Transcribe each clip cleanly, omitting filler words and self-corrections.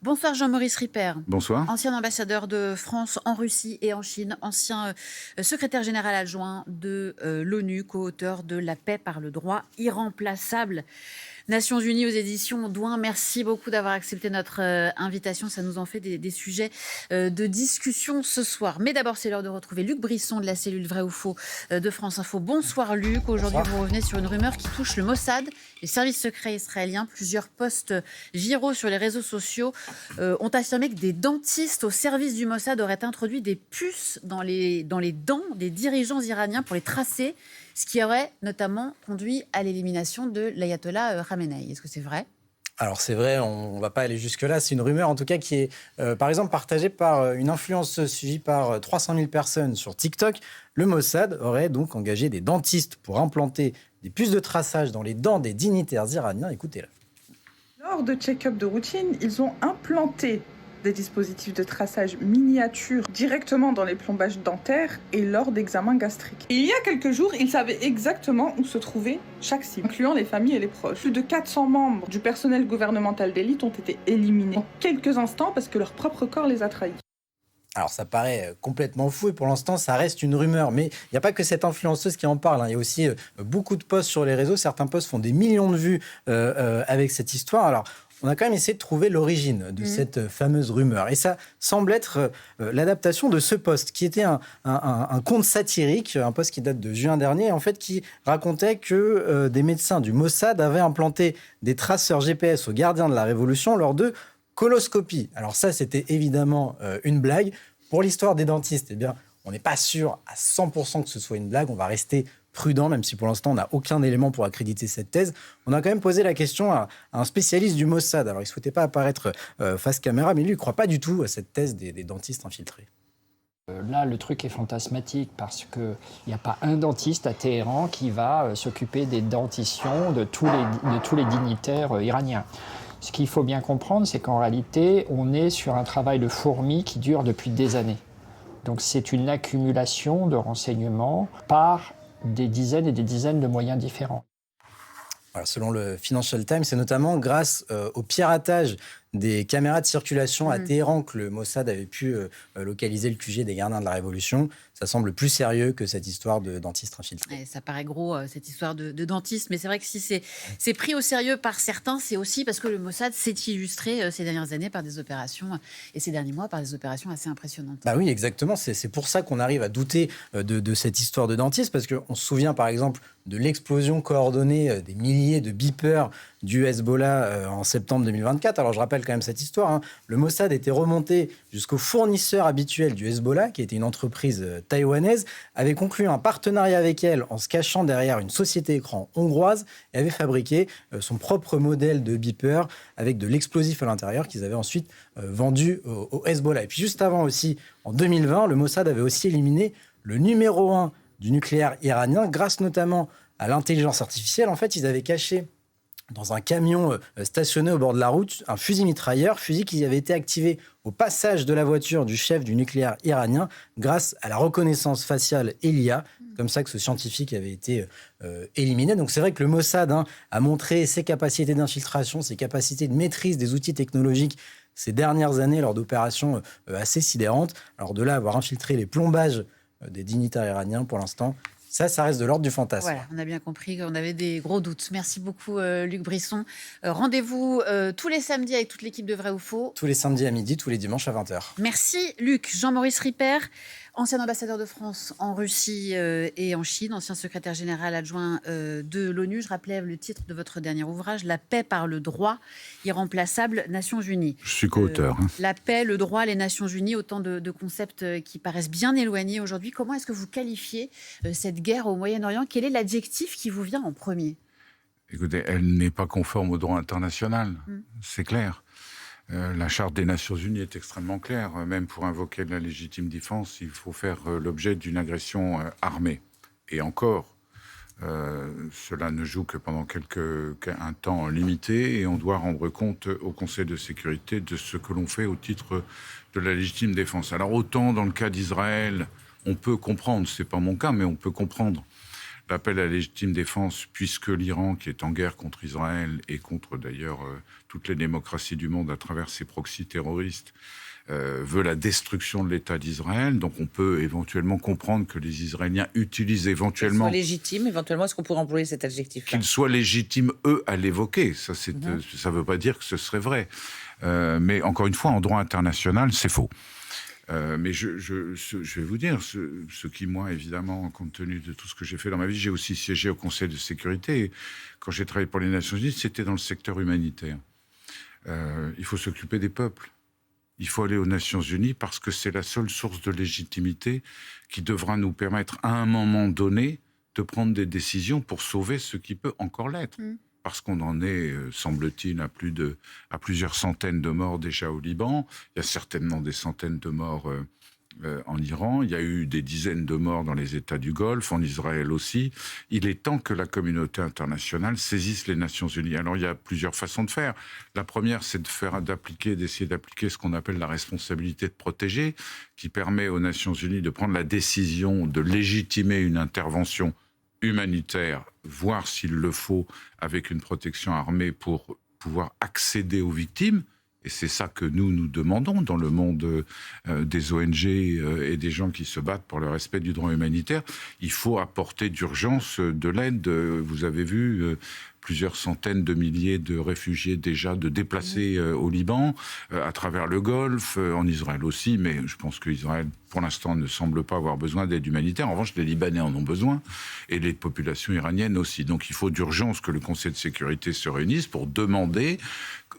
Bonsoir Jean-Maurice Ripert. Bonsoir. Ancien ambassadeur de France en Russie et en Chine, ancien secrétaire général adjoint de l'ONU, co-auteur de La paix par le droit, irremplaçable. Nations Unies aux éditions Douin, merci beaucoup d'avoir accepté notre invitation. Ça nous en fait des sujets de discussion ce soir. Mais d'abord, c'est l'heure de retrouver Luc Brisson de la cellule Vrai ou Faux de France Info. Bonsoir Luc. Aujourd'hui, vous revenez sur une rumeur qui touche le Mossad, les services secrets israéliens. Plusieurs posts viraux sur les réseaux sociaux ont affirmé que des dentistes au service du Mossad auraient introduit des puces dans les dents des dirigeants iraniens pour les tracer, ce qui aurait notamment conduit à l'élimination de l'ayatollah Khamenei. Est-ce que c'est vrai ? Alors c'est vrai, on ne va pas aller jusque-là. C'est une rumeur en tout cas qui est par exemple partagée par une influenceuse suivie par 300 000 personnes sur TikTok. Le Mossad aurait donc engagé des dentistes pour implanter des puces de traçage dans les dents des dignitaires iraniens. Écoutez-la. Lors de check-up de routine, ils ont implanté des dispositifs de traçage miniatures directement dans les plombages dentaires et lors d'examens gastriques. Et il y a quelques jours, ils savaient exactement où se trouvait chaque cible, incluant les familles et les proches. Plus de 400 membres du personnel gouvernemental d'élite ont été éliminés en quelques instants parce que leur propre corps les a trahis. Alors ça paraît complètement fou et pour l'instant ça reste une rumeur. Mais il n'y a pas que cette influenceuse qui en parle. Il y a aussi beaucoup de posts sur les réseaux. Certains posts font des millions de vues avec cette histoire. Alors on a quand même essayé de trouver l'origine de cette fameuse rumeur. Et ça semble être l'adaptation de ce post, qui était un conte satirique, un post qui date de juin dernier, en fait, qui racontait que des médecins du Mossad avaient implanté des traceurs GPS aux gardiens de la Révolution lors de coloscopie. Alors ça, c'était évidemment une blague. Pour l'histoire des dentistes, eh bien, on n'est pas sûr à 100% que ce soit une blague. On va rester prudent, même si pour l'instant, on n'a aucun élément pour accréditer cette thèse. On a quand même posé la question à un spécialiste du Mossad. Alors, il ne souhaitait pas apparaître face caméra, mais lui, il ne croit pas du tout à cette thèse des dentistes infiltrés. Là, le truc est fantasmatique parce qu'il n'y a pas un dentiste à Téhéran qui va s'occuper des dentitions de tous les dignitaires iraniens. Ce qu'il faut bien comprendre, c'est qu'en réalité, on est sur un travail de fourmi qui dure depuis des années. Donc c'est une accumulation de renseignements par des dizaines et des dizaines de moyens différents. Alors, selon le Financial Times, c'est notamment grâce au piratage des caméras de circulation à Téhéran que le Mossad avait pu localiser le QG des gardiens de la Révolution. Ça semble plus sérieux que cette histoire de dentiste infiltré. Ça paraît gros, cette histoire de dentiste, mais c'est vrai que si c'est pris au sérieux par certains, c'est aussi parce que le Mossad s'est illustré ces dernières années par des opérations, et ces derniers mois par des opérations assez impressionnantes. Bah oui, exactement. C'est pour ça qu'on arrive à douter de cette histoire de dentiste, parce qu'on se souvient par exemple de l'explosion coordonnée des milliers de beepers du Hezbollah en septembre 2024. Alors je rappelle quand même cette histoire. Le Mossad était remonté jusqu'au fournisseur habituel du Hezbollah, qui était une entreprise taïwanaise, avait conclu un partenariat avec elle en se cachant derrière une société écran hongroise et avait fabriqué son propre modèle de beeper avec de l'explosif à l'intérieur qu'ils avaient ensuite vendu au Hezbollah. Et puis juste avant aussi, en 2020, le Mossad avait aussi éliminé le numéro 1 du nucléaire iranien grâce notamment à l'intelligence artificielle. En fait, ils avaient caché dans un camion stationné au bord de la route un fusil mitrailleur, fusil qui avait été activé au passage de la voiture du chef du nucléaire iranien grâce à la reconnaissance faciale et l'IA. C'est comme ça que ce scientifique avait été éliminé. Donc c'est vrai que le Mossad a montré ses capacités d'infiltration, ses capacités de maîtrise des outils technologiques ces dernières années lors d'opérations assez sidérantes. Alors de là à avoir infiltré les plombages des dignitaires iraniens, pour l'instant, ça reste de l'ordre du fantasme. Voilà, on a bien compris qu'on avait des gros doutes. Merci beaucoup, Luc Brisson. Rendez-vous tous les samedis avec toute l'équipe de Vrai ou Faux. Tous les samedis à midi, tous les dimanches à 20h. Merci, Luc. Jean-Maurice Ripert, ancien ambassadeur de France en Russie et en Chine, ancien secrétaire général adjoint de l'ONU. Je rappelais le titre de votre dernier ouvrage, La paix par le droit, irremplaçable, Nations Unies. Je suis co-auteur. La paix, le droit, les Nations Unies, autant de concepts qui paraissent bien éloignés aujourd'hui. Comment est-ce que vous qualifiez cette guerre au Moyen-Orient ? Quel est l'adjectif qui vous vient en premier ? Écoutez, elle n'est pas conforme au droit international, c'est clair. La Charte des Nations Unies est extrêmement claire. Même pour invoquer de la légitime défense, il faut faire l'objet d'une agression armée. Et encore, cela ne joue que pendant un temps limité et on doit rendre compte au Conseil de sécurité de ce que l'on fait au titre de la légitime défense. Alors autant dans le cas d'Israël, on peut comprendre, c'est pas mon cas, mais on peut comprendre l'appel à la légitime défense, puisque l'Iran, qui est en guerre contre Israël et contre d'ailleurs toutes les démocraties du monde à travers ses proxys terroristes, veut la destruction de l'État d'Israël. Donc on peut éventuellement comprendre que les Israéliens utilisent éventuellement... Qu'ils soient légitimes, éventuellement, est-ce qu'on pourrait employer cet adjectif-là ? Qu'ils soient légitimes, eux, à l'évoquer. Ça ne veut pas dire que ce serait vrai. Mais encore une fois, en droit international, c'est faux. Mais je vais vous dire, ce qui, moi, évidemment, compte tenu de tout ce que j'ai fait dans ma vie, j'ai aussi siégé au Conseil de sécurité. Et quand j'ai travaillé pour les Nations Unies, c'était dans le secteur humanitaire. Il faut s'occuper des peuples. Il faut aller aux Nations Unies parce que c'est la seule source de légitimité qui devra nous permettre, à un moment donné, de prendre des décisions pour sauver ce qui peut encore l'être. Parce qu'on en est, semble-t-il, à plusieurs centaines de morts déjà au Liban. Il y a certainement des centaines de morts en Iran. Il y a eu des dizaines de morts dans les États du Golfe, en Israël aussi. Il est temps que la communauté internationale saisisse les Nations Unies. Alors, il y a plusieurs façons de faire. La première, c'est d'essayer d'appliquer ce qu'on appelle la responsabilité de protéger, qui permet aux Nations Unies de prendre la décision de légitimer une intervention humanitaire, voire s'il le faut, avec une protection armée pour pouvoir accéder aux victimes. Et c'est ça que nous demandons dans le monde des ONG et des gens qui se battent pour le respect du droit humanitaire. Il faut apporter d'urgence de l'aide. Vous avez vu plusieurs centaines de milliers de réfugiés déjà de déplacés au Liban, à travers le Golfe, en Israël aussi, mais je pense qu'Israël, pour l'instant, ne semble pas avoir besoin d'aide humanitaire. En revanche, les Libanais en ont besoin, et les populations iraniennes aussi. Donc il faut d'urgence que le Conseil de sécurité se réunisse pour demander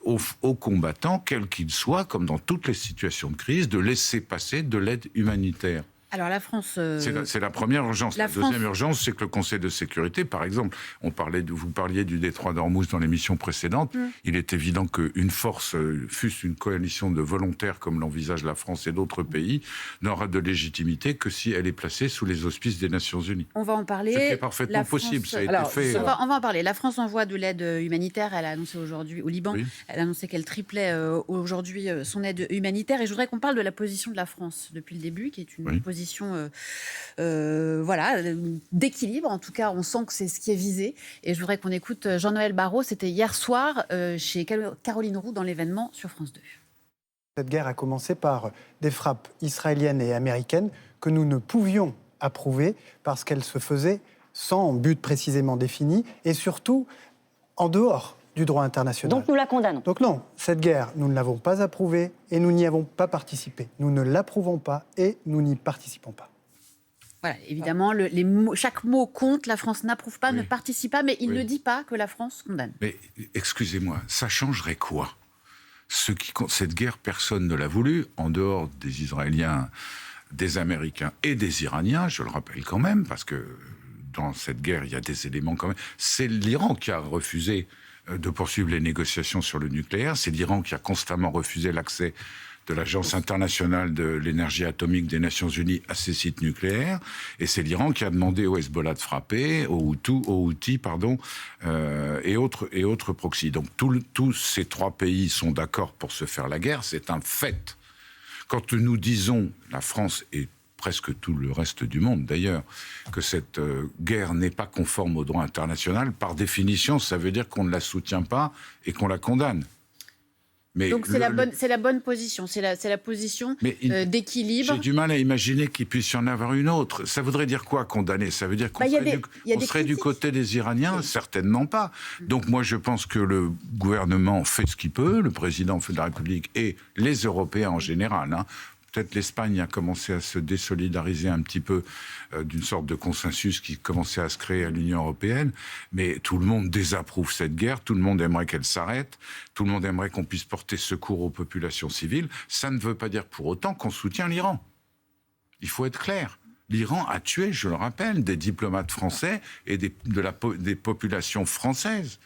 aux combattants, quels qu'ils soient, comme dans toutes les situations de crise, de laisser passer de l'aide humanitaire. Alors la France... C'est la première urgence. La deuxième urgence, c'est que le Conseil de sécurité, par exemple, vous parliez du détroit d'Ormuz dans l'émission précédente, il est évident qu'une force, fût-ce une coalition de volontaires comme l'envisage la France et d'autres pays, n'aura de légitimité que si elle est placée sous les auspices des Nations Unies. On va en parler. Ce qui est parfaitement possible, ça a été fait. On va en parler. La France envoie de l'aide humanitaire, elle a annoncé aujourd'hui au Liban, elle a annoncé qu'elle triplait aujourd'hui son aide humanitaire, et je voudrais qu'on parle de la position de la France depuis le début, qui est une position d'équilibre. En tout cas, on sent que c'est ce qui est visé. Et je voudrais qu'on écoute Jean-Noël Barrot. C'était hier soir chez Caroline Roux dans l'événement sur France 2. Cette guerre a commencé par des frappes israéliennes et américaines que nous ne pouvions approuver parce qu'elles se faisaient sans but précisément défini et surtout en dehors du droit international. Donc nous la condamnons. Donc non, cette guerre, nous ne l'avons pas approuvée et nous n'y avons pas participé. Nous ne l'approuvons pas et nous n'y participons pas. Voilà, évidemment, chaque mot compte. La France n'approuve pas, ne participe pas, mais il ne dit pas que la France condamne. Mais excusez-moi, ça changerait quoi ? Cette guerre, personne ne l'a voulu, en dehors des Israéliens, des Américains et des Iraniens, je le rappelle quand même, parce que dans cette guerre, il y a des éléments quand même. C'est l'Iran qui a refusé de poursuivre les négociations sur le nucléaire. C'est l'Iran qui a constamment refusé l'accès de l'Agence internationale de l'énergie atomique des Nations Unies à ces sites nucléaires. Et c'est l'Iran qui a demandé au Hezbollah de frapper, aux Houthis, et autres proxys. Donc tous ces trois pays sont d'accord pour se faire la guerre, c'est un fait. Quand nous disons, la France et presque tout le reste du monde d'ailleurs, que cette guerre n'est pas conforme au droit international, par définition, ça veut dire qu'on ne la soutient pas et qu'on la condamne. Mais donc c'est la bonne position, c'est la position d'équilibre. J'ai du mal à imaginer qu'il puisse y en avoir une autre. Ça voudrait dire quoi, condamner ? Ça veut dire qu'on serait du côté des Iraniens ? Certainement pas. Donc moi je pense que le gouvernement fait ce qu'il peut, le président de la République et les Européens en général, peut-être l'Espagne a commencé à se désolidariser un petit peu d'une sorte de consensus qui commençait à se créer à l'Union européenne, mais tout le monde désapprouve cette guerre, tout le monde aimerait qu'elle s'arrête, tout le monde aimerait qu'on puisse porter secours aux populations civiles. Ça ne veut pas dire pour autant qu'on soutient l'Iran. Il faut être clair. L'Iran a tué, je le rappelle, des diplomates français et des populations françaises.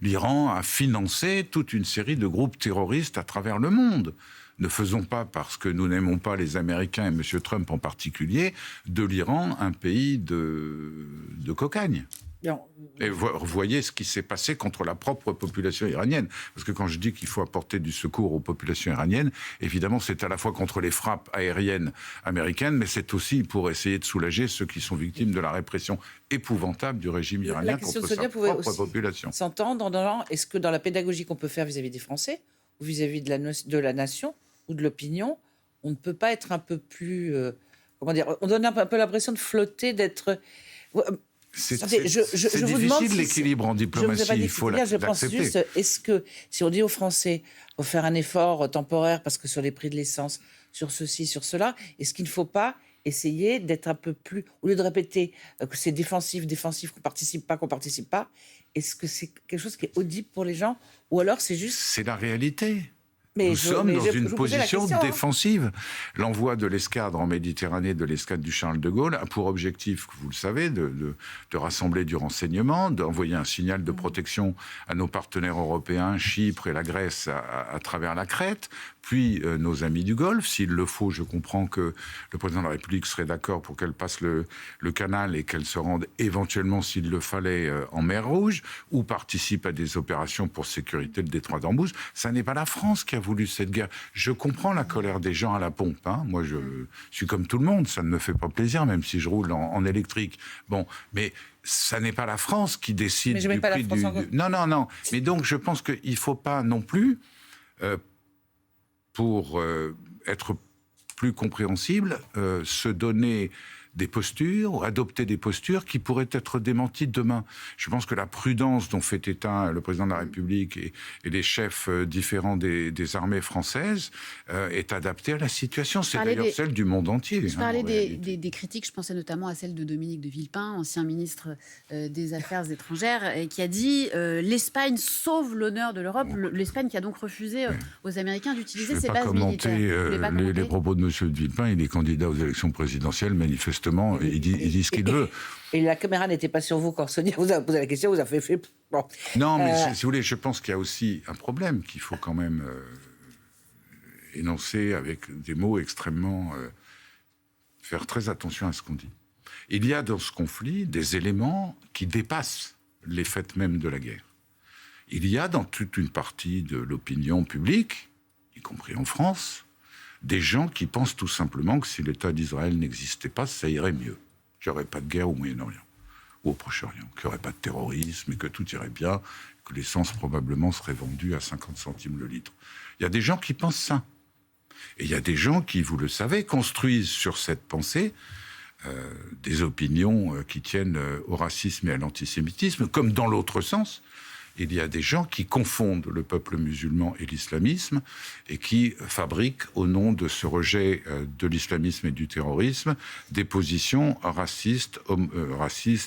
L'Iran a financé toute une série de groupes terroristes à travers le monde. Ne faisons pas, parce que nous n'aimons pas les Américains et M. Trump en particulier, de l'Iran un pays de cocagne. Non. Et voyez ce qui s'est passé contre la propre population iranienne. Parce que quand je dis qu'il faut apporter du secours aux populations iraniennes, évidemment, c'est à la fois contre les frappes aériennes américaines, mais c'est aussi pour essayer de soulager ceux qui sont victimes de la répression épouvantable du régime iranien contre sa propre population. S'entendre est-ce que dans la pédagogie qu'on peut faire vis-à-vis des Français, ou vis-à-vis de la nation, ou de l'opinion, on ne peut pas être un peu plus... comment dire, on donne un peu l'impression de flotter, d'être... C'est je vous demande difficile l'équilibre en diplomatie, il faut l'accepter. Je pense juste, est-ce que si on dit aux Français, il faut faire un effort temporaire parce que sur les prix de l'essence, sur ceci, sur cela, est-ce qu'il ne faut pas essayer d'être un peu plus, au lieu de répéter que c'est défensif, qu'on participe pas, est-ce que c'est quelque chose qui est audible pour les gens, ou alors c'est juste... C'est la réalité. Nous sommes dans une position défensive. L'envoi de l'escadre en Méditerranée, de l'escadre du Charles de Gaulle, a pour objectif, vous le savez, de rassembler du renseignement, d'envoyer un signal de protection à nos partenaires européens, Chypre et la Grèce, à travers la Crète, puis nos amis du Golfe. S'il le faut, je comprends que le président de la République serait d'accord pour qu'elle passe le canal et qu'elle se rende éventuellement, s'il le fallait, en mer Rouge, ou participe à des opérations pour sécuriter le détroit d'Ormuz. Ça n'est pas la France qui a voulu cette guerre. Je comprends la colère des gens à la pompe. Hein. Moi, je suis comme tout le monde. Ça ne me fait pas plaisir, même si je roule en électrique. Bon, mais ça n'est pas la France qui décide du prix du... Non. Mais donc, je pense qu'il ne faut pas non plus... pour être plus compréhensible, se donner des postures, ou adopter des postures qui pourraient être démenties demain. Je pense que la prudence dont fait état le président de la République et les chefs différents des armées françaises est adaptée à la situation. C'est d'ailleurs celle du monde entier. Je parlais des critiques, je pensais notamment à celle de Dominique de Villepin, ancien ministre des Affaires étrangères, et qui a dit l'Espagne sauve l'honneur de l'Europe. L'Espagne qui a donc refusé aux Américains d'utiliser ses bases militaires. Je ne vais pas commenter les propos de M. de Villepin. Il est candidat aux élections présidentielles, manifestement. Il dit ce qu'il veut. Et la caméra n'était pas sur vous quand Sonia vous a posé la question, vous avez fait... Bon. Non, mais si vous voulez, je pense qu'il y a aussi un problème qu'il faut quand même énoncer avec des mots extrêmement... faire très attention à ce qu'on dit. Il y a dans ce conflit des éléments qui dépassent les faits même de la guerre. Il y a dans toute une partie de l'opinion publique, y compris en France, des gens qui pensent tout simplement que si l'État d'Israël n'existait pas, ça irait mieux. Qu'il n'y aurait pas de guerre au Moyen-Orient ou au Proche-Orient, qu'il n'y aurait pas de terrorisme et que tout irait bien, que l'essence probablement serait vendue à 50 centimes le litre. Il y a des gens qui pensent ça. Et il y a des gens qui, vous le savez, construisent sur cette pensée des opinions qui tiennent au racisme et à l'antisémitisme, comme dans l'autre sens. Il y a des gens qui confondent le peuple musulman et l'islamisme et qui fabriquent, au nom de ce rejet de l'islamisme et du terrorisme, des positions racistes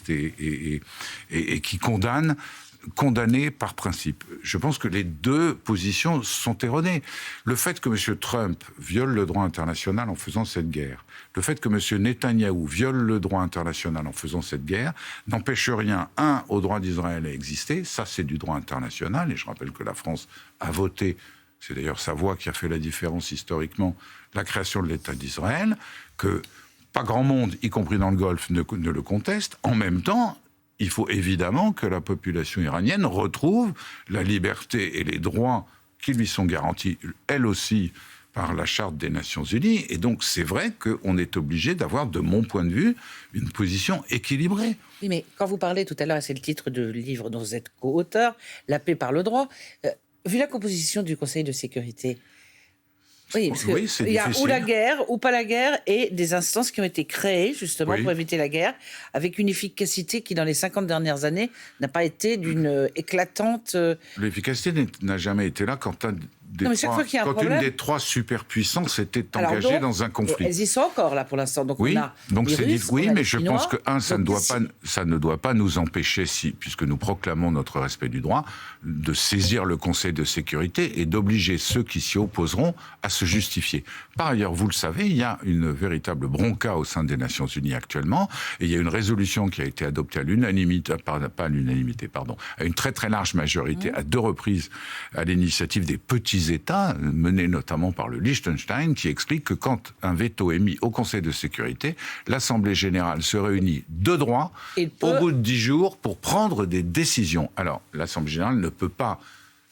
et qui condamnées par principe. Je pense que les deux positions sont erronées. Le fait que M. Trump viole le droit international en faisant cette guerre, le fait que M. Netanyahou viole le droit international en faisant cette guerre, n'empêche rien, au droit d'Israël à exister, ça c'est du droit international, et je rappelle que la France a voté, c'est d'ailleurs sa voix qui a fait la différence historiquement, la création de l'État d'Israël, que pas grand monde, y compris dans le Golfe, ne le conteste. En même temps, il faut évidemment que la population iranienne retrouve la liberté et les droits qui lui sont garantis, elle aussi, par la Charte des Nations Unies. Et donc, c'est vrai qu'on est obligé d'avoir, de mon point de vue, une position équilibrée. Oui, mais quand vous parlez tout à l'heure, c'est le titre du livre dont vous êtes co-auteur, La paix par le droit, vu la composition du Conseil de sécurité, oui, parce qu'il y a ou la guerre, ou pas la guerre, et des instances qui ont été créées, justement, pour éviter la guerre, avec une efficacité qui, dans les 50 dernières années, n'a pas été d'une éclatante... L'efficacité n'a jamais été là quand une des trois superpuissances était engagée dans un conflit. Elles y sont encore, là, pour l'instant. Donc mais je pense que, ça ne doit pas nous empêcher, puisque nous proclamons notre respect du droit, de saisir le Conseil de sécurité et d'obliger ceux qui s'y opposeront à se justifier. Par ailleurs, vous le savez, il y a une véritable bronca au sein des Nations Unies actuellement, et il y a une résolution qui a été adoptée à l'unanimité, à une très très large majorité, à 2 reprises, à l'initiative des petits petits États, menés notamment par le Liechtenstein, qui explique que quand un veto est mis au Conseil de sécurité, l'Assemblée générale se réunit de droit au bout de 10 jours pour prendre des décisions. Alors, l'Assemblée générale ne peut pas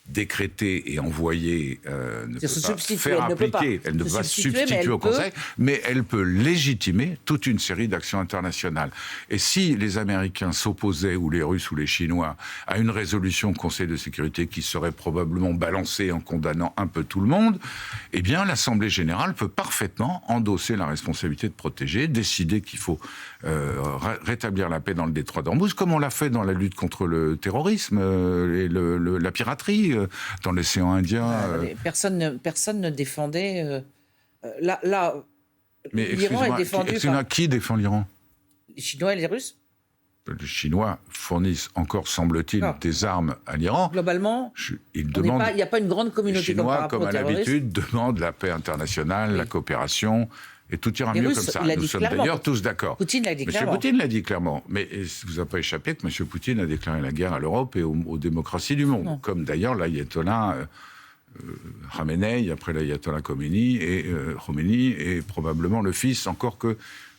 décréter et envoyer, ne peut pas faire appliquer, elle ne peut pas substituer au Conseil, mais elle peut légitimer toute une série d'actions internationales. Et si les Américains s'opposaient, ou les Russes ou les Chinois, à une résolution au Conseil de sécurité qui serait probablement balancée en condamnant un peu tout le monde, eh bien l'Assemblée générale peut parfaitement endosser la responsabilité de protéger, décider qu'il faut rétablir la paix dans le détroit d'Ormuz, comme on l'a fait dans la lutte contre le terrorisme et la piraterie dans l'océan Indien. Personne ne défendait... Mais l'Iran est défendu par... Qui défend l'Iran ? Les Chinois et les Russes ? Les Chinois fournissent encore, semble-t-il, des armes à l'Iran. Globalement, il n'y a pas une grande communauté comme par rapport aux terroristes. Les Chinois, comme à l'habitude, demandent la paix internationale, la coopération... Et tout ira mieux comme ça. Nous sommes d'ailleurs tous d'accord. Poutine l'a dit clairement. M. Poutine l'a dit clairement. Mais il ne vous a pas échappé que M. Poutine a déclaré la guerre à l'Europe et aux démocraties du monde. Non. Comme d'ailleurs l'ayatollah Khamenei, après l'ayatollah Khomeini, et probablement le fils, encore que...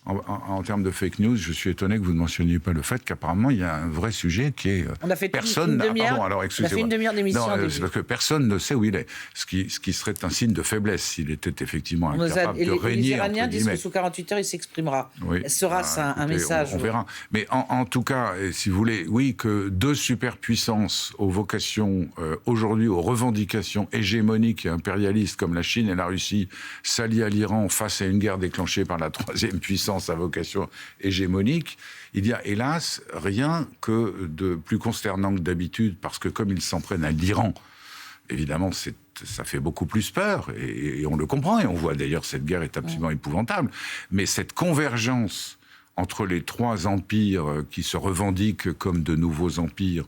En termes de fake news, je suis étonné que vous ne mentionniez pas le fait qu'apparemment il y a un vrai sujet qui est... On a fait une demi-heure. Alors excusez-moi. On a fait une demi-heure d'émission. Non, c'est parce que personne ne sait où il est. Ce qui serait un signe de faiblesse s'il était effectivement incapable de régner. Les Iraniens disent que sous 48 heures il s'exprimera. Oui. Sera-ce un message on verra. Mais en tout cas, si vous voulez, oui, que deux superpuissances aux vocations aujourd'hui, aux revendications hégémoniques et impérialistes comme la Chine et la Russie s'allient à l'Iran face à une guerre déclenchée par la troisième puissance à vocation hégémonique, il y a hélas rien que de plus consternant que d'habitude, parce que comme ils s'en prennent à l'Iran, évidemment ça fait beaucoup plus peur, et on le comprend, et on voit d'ailleurs cette guerre est absolument épouvantable, mais cette convergence entre les trois empires qui se revendiquent comme de nouveaux empires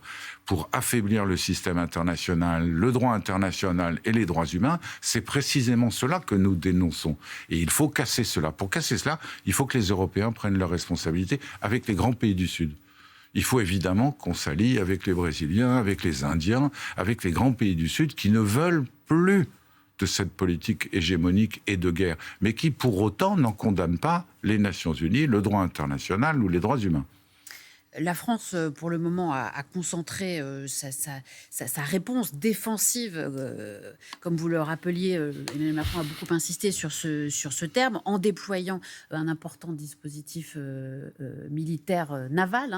pour affaiblir le système international, le droit international et les droits humains, c'est précisément cela que nous dénonçons. Et il faut casser cela. Pour casser cela, il faut que les Européens prennent leurs responsabilités avec les grands pays du Sud. Il faut évidemment qu'on s'allie avec les Brésiliens, avec les Indiens, avec les grands pays du Sud qui ne veulent plus de cette politique hégémonique et de guerre, mais qui, pour autant, n'en condamne pas les Nations Unies, le droit international ou les droits humains. La France, pour le moment, a concentré sa réponse défensive, comme vous le rappeliez, Emmanuel Macron a beaucoup insisté sur ce terme, en déployant un important dispositif militaire naval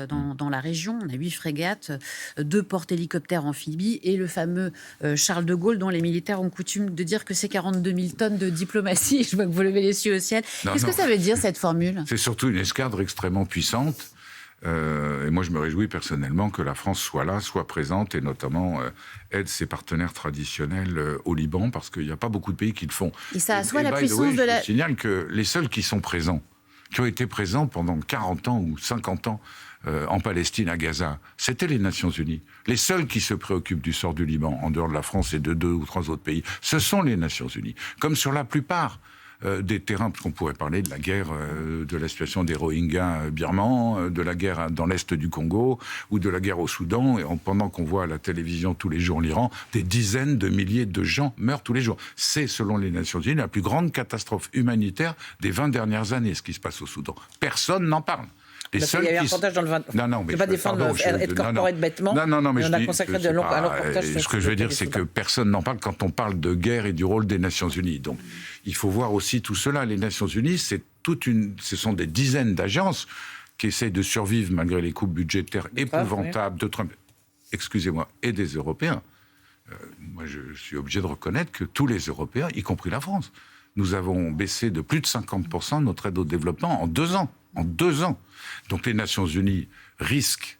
dans la région. On a 8 frégates, 2 porte-hélicoptères amphibies et le fameux Charles de Gaulle, dont les militaires ont coutume de dire que c'est 42 000 tonnes de diplomatie. Je vois que vous levez les yeux au ciel. Qu'est-ce que ça veut dire, cette formule ? C'est surtout une escadre extrêmement puissante. Et moi, je me réjouis personnellement que la France soit là, soit présente, et notamment aide ses partenaires traditionnels au Liban, parce qu'il n'y a pas beaucoup de pays qui le font. Et ça assoit la puissance de la... Je signale que les seuls qui sont présents, qui ont été présents pendant 40 ans ou 50 ans en Palestine, à Gaza, c'était les Nations Unies. Les seuls qui se préoccupent du sort du Liban, en dehors de la France et de 2 ou 3 autres pays, ce sont les Nations Unies. Comme sur la plupart des terrains, parce qu'on pourrait parler de la guerre, de la situation des Rohingyas birmans, de la guerre dans l'Est du Congo, ou de la guerre au Soudan, et pendant qu'on voit à la télévision tous les jours l'Iran, des dizaines de milliers de gens meurent tous les jours. C'est, selon les Nations Unies, la plus grande catastrophe humanitaire des 20 dernières années, ce qui se passe au Soudan. Personne n'en parle. Il y a eu un reportage dans le 20... Non, mais je ne vais pas défendre être corporate bêtement. Non, mais on a consacré de longs reportages. Ce que je veux dire, c'est que personne n'en parle quand on parle de guerre et du rôle des Nations Unies. Donc, il faut voir aussi tout cela. Les Nations Unies, ce sont des dizaines d'agences qui essayent de survivre malgré les coupes budgétaires épouvantables de Trump, excusez-moi, et des Européens. Moi, je suis obligé de reconnaître que tous les Européens, y compris la France, nous avons baissé de plus de 50% notre aide au développement en 2 ans. En 2 ans. Donc les Nations Unies risquent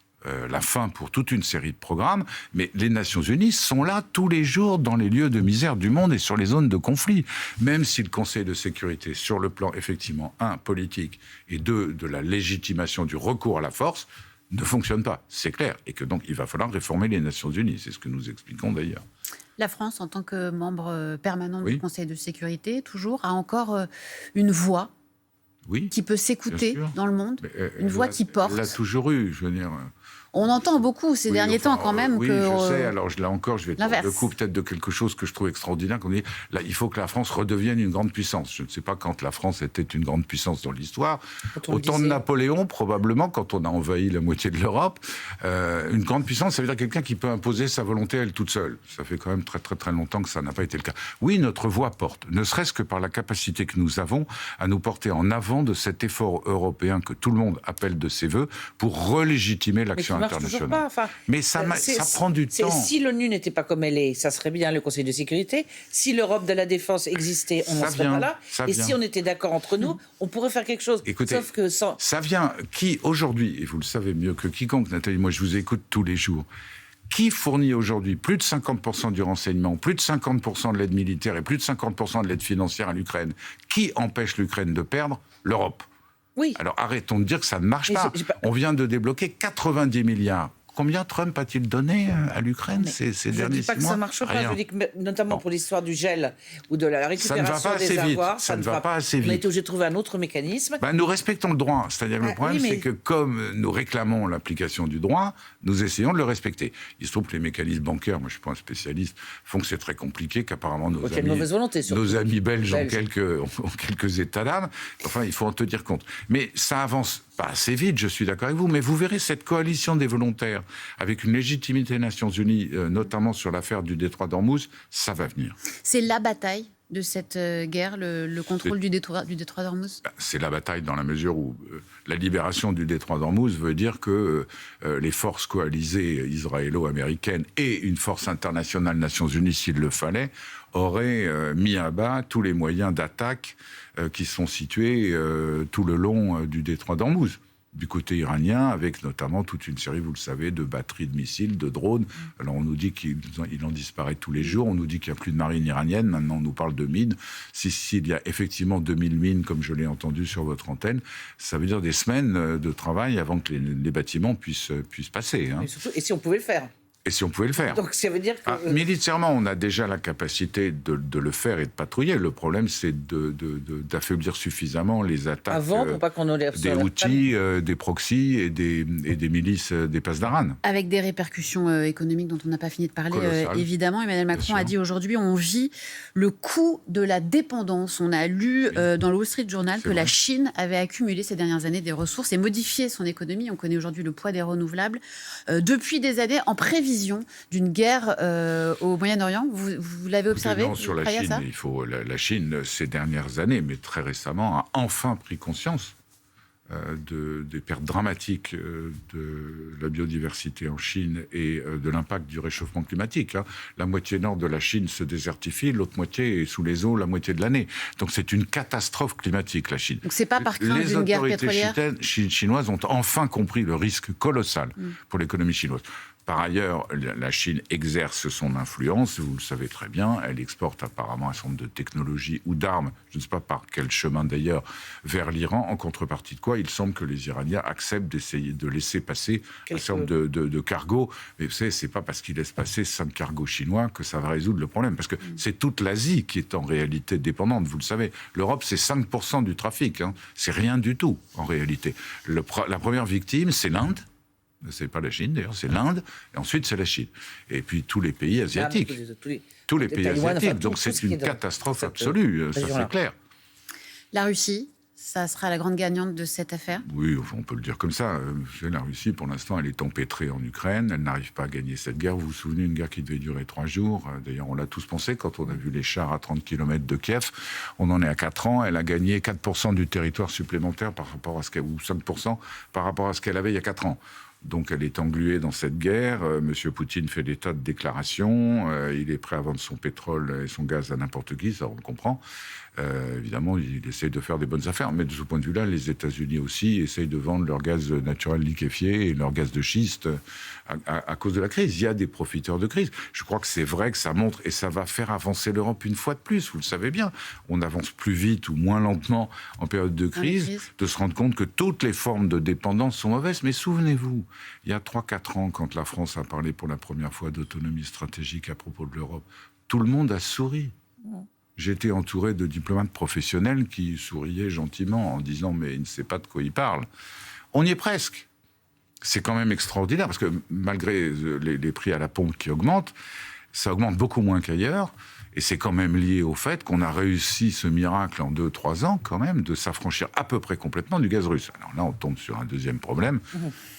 la fin pour toute une série de programmes, mais les Nations Unies sont là tous les jours dans les lieux de misère du monde et sur les zones de conflit. Même si le Conseil de sécurité, sur le plan effectivement, 1, politique, et 2, de la légitimation du recours à la force, ne fonctionne pas, c'est clair. Et que donc il va falloir réformer les Nations Unies, c'est ce que nous expliquons d'ailleurs. La France, en tant que membre permanent du Conseil de sécurité, toujours, a encore une voix qui peut s'écouter dans le monde, une voix qui porte. Elle l'a toujours eu, je veux dire. On entend beaucoup ces derniers temps quand même oui, que... Oui, je sais. Alors là encore, je vais prendre le coup peut-être de quelque chose que je trouve extraordinaire. Qu'on dit, là, il faut que la France redevienne une grande puissance. Je ne sais pas quand la France était une grande puissance dans l'histoire. Au temps de Napoléon, probablement, quand on a envahi la moitié de l'Europe, une grande puissance, ça veut dire quelqu'un qui peut imposer sa volonté à elle toute seule. Ça fait quand même très très très longtemps que ça n'a pas été le cas. Oui, notre voix porte, ne serait-ce que par la capacité que nous avons à nous porter en avant de cet effort européen que tout le monde appelle de ses voeux pour relégitimer l'action internationale. Mais ça prend du temps. Si l'ONU n'était pas comme elle est, ça serait bien le Conseil de sécurité. Si l'Europe de la défense existait, on n'en serait pas là. Et si on était d'accord entre nous, on pourrait faire quelque chose. Écoutez, sauf que sans... ça vient qui aujourd'hui, et vous le savez mieux que quiconque, Nathalie, moi je vous écoute tous les jours, qui fournit aujourd'hui plus de 50% du renseignement, plus de 50% de l'aide militaire et plus de 50% de l'aide financière à l'Ukraine? Qui empêche l'Ukraine de perdre? L'Europe. Oui. Alors arrêtons de dire que ça ne marche pas. On vient de débloquer 90 milliards. Combien Trump a-t-il donné à l'Ukraine ces derniers 6 mois? Je ne dis pas que ça ne marche pas. Je dis que, notamment pour l'histoire du gel ou de la récupération des avoirs, ça ne va pas assez vite. On a été obligé de trouver un autre mécanisme. Nous respectons le droit. C'est-à-dire le problème, c'est que comme nous réclamons l'application du droit, nous essayons de le respecter. Il se trouve que les mécanismes bancaires, moi je ne suis pas un spécialiste, font que c'est très compliqué, qu'apparemment nos amis belges ont quelques états d'âme. Enfin, il faut en tenir compte. Mais ça avance pas assez vite, je suis d'accord avec vous, mais vous verrez cette coalition des volontaires, avec une légitimité des Nations Unies, notamment sur l'affaire du détroit d'Ormuz, ça va venir. C'est la bataille de cette guerre, le contrôle du détroit d'Ormuz? C'est la bataille dans la mesure où la libération du détroit d'Ormuz veut dire que les forces coalisées israélo-américaines et une force internationale Nations Unies, s'il le fallait, auraient mis à bas tous les moyens d'attaque qui sont situés tout le long du détroit d'Ormuz, du côté iranien, avec notamment toute une série, vous le savez, de batteries de missiles, de drones. Alors on nous dit qu'il en disparaît tous les jours, on nous dit qu'il n'y a plus de marine iranienne, maintenant on nous parle de mines. S'il y a effectivement 2000 mines, comme je l'ai entendu sur votre antenne, ça veut dire des semaines de travail avant que les bâtiments puissent passer. Hein. Et si on pouvait le faire? Et si on pouvait le faire. Donc ça veut dire que... militairement, on a déjà la capacité de le faire et de patrouiller. Le problème, c'est d'affaiblir suffisamment les attaques avant, pour pas qu'on des Houthis, des proxys et des milices des Pasdaran. Avec des répercussions économiques dont on n'a pas fini de parler, évidemment. Emmanuel Macron a dit aujourd'hui, on vit le coût de la dépendance. On a lu dans le Wall Street Journal que la Chine avait accumulé ces dernières années des ressources et modifié son économie. On connaît aujourd'hui le poids des renouvelables. Depuis des années, en prévision d'une guerre au Moyen-Orient. Vous l'avez observé? Non, sur la Chine, la Chine, ces dernières années, mais très récemment, a enfin pris conscience des pertes dramatiques de la biodiversité en Chine et de l'impact du réchauffement climatique. Hein. La moitié nord de la Chine se désertifie, l'autre moitié est sous les eaux la moitié de l'année. Donc c'est une catastrophe climatique, la Chine. Donc c'est pas par crainte d'une guerre pétrolière? Les autorités chinoises ont enfin compris le risque colossal pour l'économie chinoise. Par ailleurs, la Chine exerce son influence, vous le savez très bien, elle exporte apparemment un certain nombre de technologies ou d'armes, je ne sais pas par quel chemin d'ailleurs, vers l'Iran, en contrepartie de quoi il semble que les Iraniens acceptent d'essayer de laisser passer un certain nombre de cargos. Mais vous savez, c'est pas parce qu'ils laissent passer 5 cargos chinois que ça va résoudre le problème, parce que c'est toute l'Asie qui est en réalité dépendante, vous le savez. L'Europe, c'est 5% du trafic, hein. C'est rien du tout, en réalité. La première victime, c'est l'Inde. C'est pas la Chine, d'ailleurs, c'est l'Inde, et ensuite c'est la Chine. Et puis tous les pays asiatiques. Tous les pays asiatiques. Donc c'est une catastrophe absolue, ça c'est clair. La Russie, ça sera la grande gagnante de cette affaire? Oui, on peut le dire comme ça. La Russie, pour l'instant, elle est empêtrée en Ukraine, elle n'arrive pas à gagner cette guerre. Vous vous souvenez, une guerre qui devait durer 3 jours. D'ailleurs, on l'a tous pensé quand on a vu les chars à 30 km de Kiev. On en est à 4 ans, elle a gagné 4% du territoire supplémentaire par rapport à ce qu'elle, ou 5% par rapport à ce qu'elle avait il y a 4 ans. Donc elle est engluée dans cette guerre. Monsieur Poutine fait des tas de déclarations. Il est prêt à vendre son pétrole et son gaz à n'importe qui, ça on le comprend. Évidemment, il essaye de faire des bonnes affaires. Mais de ce point de vue-là, les États-Unis aussi essayent de vendre leur gaz naturel liquéfié et leur gaz de schiste à cause de la crise. Il y a des profiteurs de crise. Je crois que c'est vrai que ça montre, et ça va faire avancer l'Europe une fois de plus. Vous le savez bien. On avance plus vite ou moins lentement en période de crise, de se rendre compte que toutes les formes de dépendance sont mauvaises. Mais souvenez-vous, il y a 3-4 ans, quand la France a parlé pour la première fois d'autonomie stratégique à propos de l'Europe, tout le monde a souri. J'étais entouré de diplomates professionnels qui souriaient gentiment en disant « mais il ne sait pas de quoi il parle ». On y est presque. c'est quand même extraordinaire, parce que malgré les prix à la pompe qui augmentent, ça augmente beaucoup moins qu'ailleurs. Et c'est quand même lié au fait qu'on a réussi ce miracle en 2-3 ans, quand même, de s'affranchir à peu près complètement du gaz russe. Alors là, on tombe sur un deuxième problème.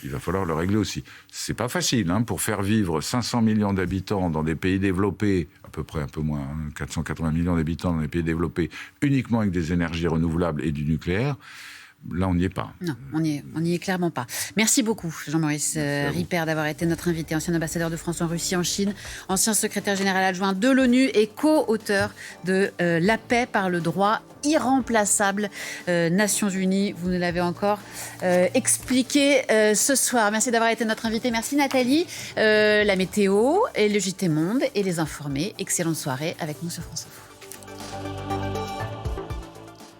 Il va falloir le régler aussi. C'est pas facile, pour faire vivre 500 millions d'habitants dans des pays développés, à peu près un peu moins, 480 millions d'habitants dans des pays développés, uniquement avec des énergies renouvelables et du nucléaire. Là, on n'y est pas. Non, on n'y est clairement pas. Merci beaucoup, Jean-Maurice Ripert, d'avoir été notre invité, ancien ambassadeur de France en Russie, en Chine, ancien secrétaire général adjoint de l'ONU et co-auteur de La paix par le droit, irremplaçable, Nations Unies. Vous nous l'avez encore expliqué ce soir. Merci d'avoir été notre invité. Merci Nathalie. La météo et le JT Monde et les informés. Excellente soirée avec nous sur France Info.